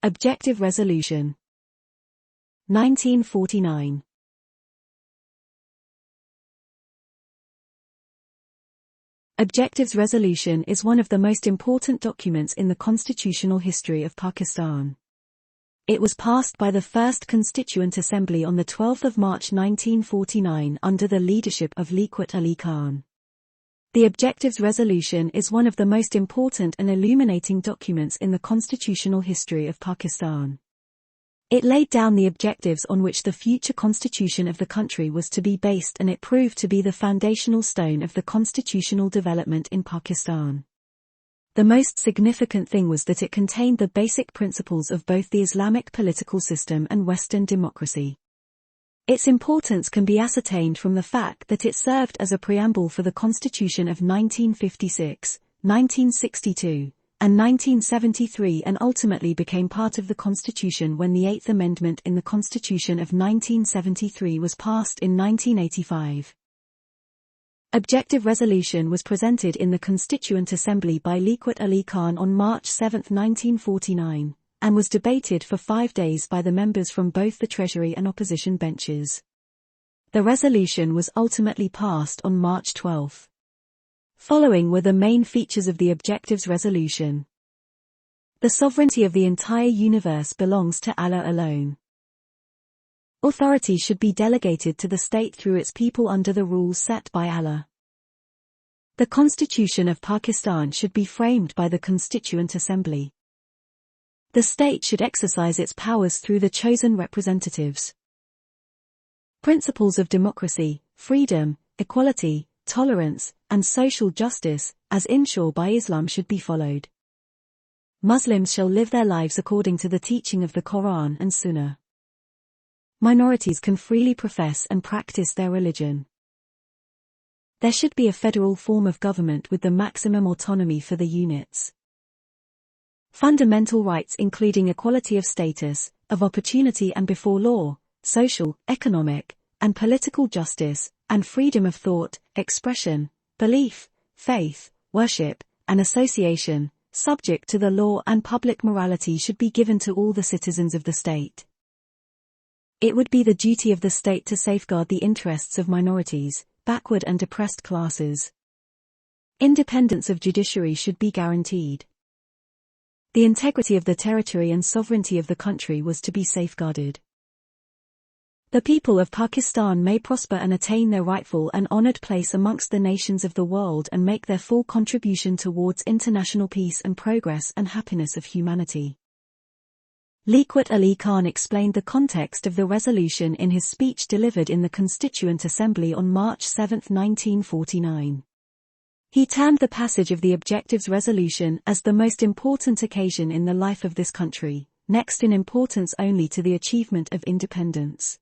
Objective Resolution 1949. Objectives Resolution is one of the most important documents in the constitutional history of Pakistan. It was passed by the First Constituent Assembly on 12 March 1949 under the leadership of Liaqat Ali Khan. The Objectives Resolution is one of the most important and illuminating documents in the constitutional history of Pakistan. It laid down the objectives on which the future constitution of the country was to be based, and it proved to be the foundational stone of the constitutional development in Pakistan. The most significant thing was that it contained the basic principles of both the Islamic political system and Western democracy. Its importance can be ascertained from the fact that it served as a preamble for the Constitution of 1956, 1962, and 1973, and ultimately became part of the Constitution when the Eighth Amendment in the Constitution of 1973 was passed in 1985. Objective Resolution was presented in the Constituent Assembly by Liaqat Ali Khan on March 7, 1949. And was debated for 5 days by the members from both the Treasury and opposition benches. The resolution was ultimately passed on March 12. Following were the main features of the Objectives Resolution. The sovereignty of the entire universe belongs to Allah alone. Authority should be delegated to the state through its people under the rules set by Allah. The Constitution of Pakistan should be framed by the Constituent Assembly. The state should exercise its powers through the chosen representatives. Principles of democracy, freedom, equality, tolerance, and social justice, as enshrined by Islam, should be followed. Muslims shall live their lives according to the teaching of the Quran and Sunnah. Minorities can freely profess and practice their religion. There should be a federal form of government with the maximum autonomy for the units. Fundamental rights including equality of status, of opportunity and before law, social, economic, and political justice, and freedom of thought, expression, belief, faith, worship, and association, subject to the law, and public morality should be given to all the citizens of the state. It would be the duty of the state to safeguard the interests of minorities, backward and oppressed classes. Independence of judiciary should be guaranteed. The integrity of the territory and sovereignty of the country was to be safeguarded. The people of Pakistan may prosper and attain their rightful and honored place amongst the nations of the world and make their full contribution towards international peace and progress and happiness of humanity. Liaqat Ali Khan explained the context of the resolution in his speech delivered in the Constituent Assembly on March 7, 1949. He termed the passage of the Objectives Resolution as the most important occasion in the life of this country, next in importance only to the achievement of independence.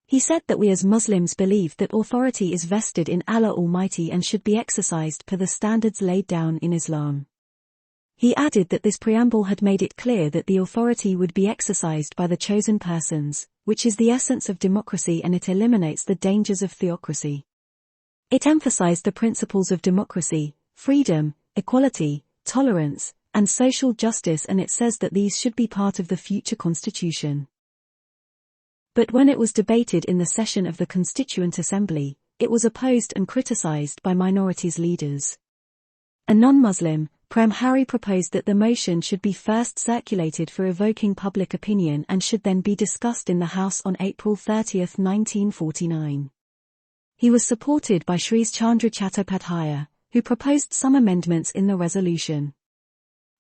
He said that we as Muslims believe that authority is vested in Allah Almighty and should be exercised per the standards laid down in Islam. He added that this preamble had made it clear that the authority would be exercised by the chosen persons, which is the essence of democracy, and it eliminates the dangers of theocracy. It emphasized the principles of democracy, freedom, equality, tolerance, and social justice, and it says that these should be part of the future constitution. But when it was debated in the session of the Constituent Assembly, it was opposed and criticized by minorities leaders. A non-Muslim, Prem Hari, proposed that the motion should be first circulated for evoking public opinion and should then be discussed in the House on April 30, 1949. He was supported by Shri Chandra Chattopadhyaya, who proposed some amendments in the resolution.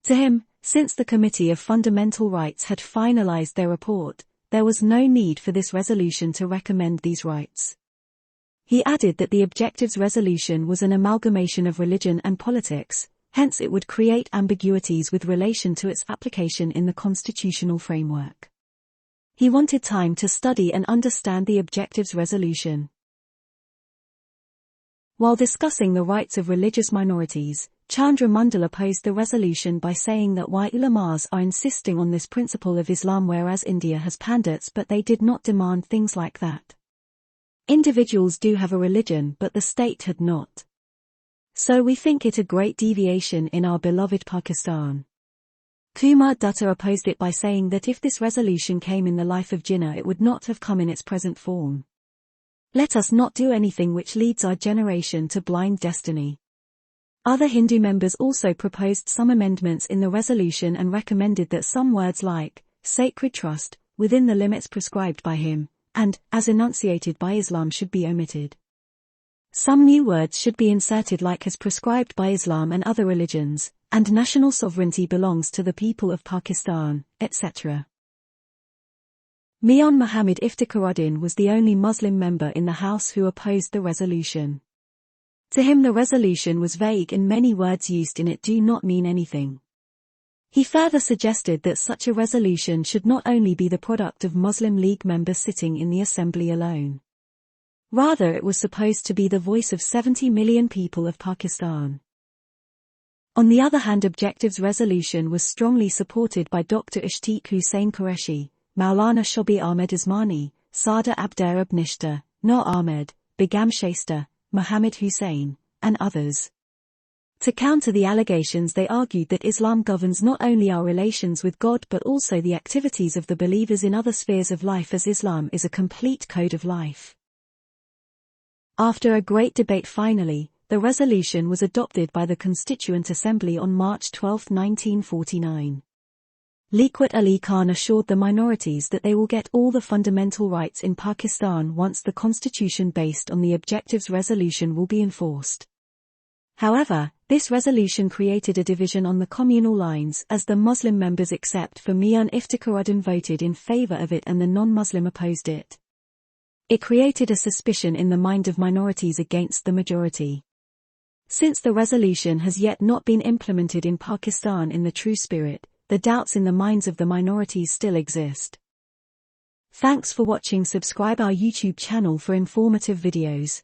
To him, since the Committee of Fundamental Rights had finalized their report, there was no need for this resolution to recommend these rights. He added that the Objectives Resolution was an amalgamation of religion and politics, hence it would create ambiguities with relation to its application in the constitutional framework. He wanted time to study and understand the Objectives Resolution. While discussing the rights of religious minorities, Chandra Mandal opposed the resolution by saying that why ulamas are insisting on this principle of Islam whereas India has pandits, but they did not demand things like that. Individuals do have a religion but the state had not. So we think it a great deviation in our beloved Pakistan. Kumar Dutta opposed it by saying that if this resolution came in the life of Jinnah it would not have come in its present form. Let us not do anything which leads our generation to blind destiny. Other Hindu members also proposed some amendments in the resolution and recommended that some words like, sacred trust, within the limits prescribed by him, and, as enunciated by Islam should be omitted. Some new words should be inserted like as prescribed by Islam and other religions, and national sovereignty belongs to the people of Pakistan, etc. Mian Muhammad Iftikharuddin was the only Muslim member in the House who opposed the resolution. To him the resolution was vague and many words used in it do not mean anything. He further suggested that such a resolution should not only be the product of Muslim League members sitting in the assembly alone. Rather it was supposed to be the voice of 70 million people of Pakistan. On the other hand, Objectives resolution was strongly supported by Dr. Ishtiq Hussain Qureshi, Maulana Shobi Ahmed Ismani, Sada Abder Abnishta, Noor Ahmed, Begum Shaista, Muhammad Hussain, and others. To counter the allegations they argued that Islam governs not only our relations with God but also the activities of the believers in other spheres of life, as Islam is a complete code of life. After a great debate finally, the resolution was adopted by the Constituent Assembly on March 12, 1949. Liaqat Ali Khan assured the minorities that they will get all the fundamental rights in Pakistan once the constitution based on the Objectives resolution will be enforced. However, this resolution created a division on the communal lines as the Muslim members except for Mian Iftikharuddin voted in favor of it and the non-Muslim opposed it. It created a suspicion in the mind of minorities against the majority. Since the resolution has yet not been implemented in Pakistan in the true spirit, the doubts in the minds of the minorities still exist. Thanks for watching. Subscribe our YouTube channel for informative videos.